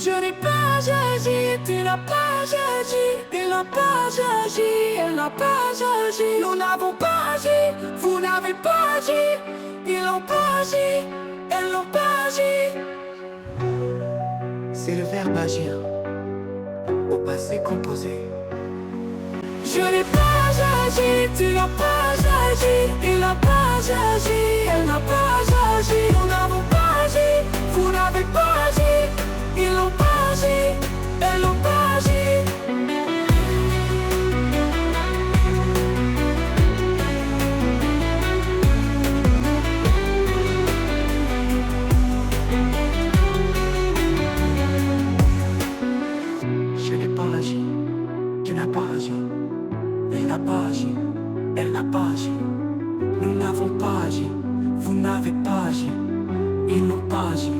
Je n'ai pas agi, tu n'as pas agi, il n'a pas agi, elle n'a pas agi. Nous n'avons pas agi, vous n'avez pas agi, ils n'ont pas agi, elles n'ont pas agi. C'est le verbe agir au passé composé. Je n'ai pas agi, tu n'as pas agi, il n'a pas agi, elle n'a pas agi. Nous n'avons pas agi, vous n'avez pas agi, ils n'ont pas agi, elles n'ont pas agi. Je n'ai pas agi, tu n'as pas agi, il n'a pas agi, elle n'a pas agi. Nous n'avons pas agi, vous n'avez pas agi, ils n'ont pas agi.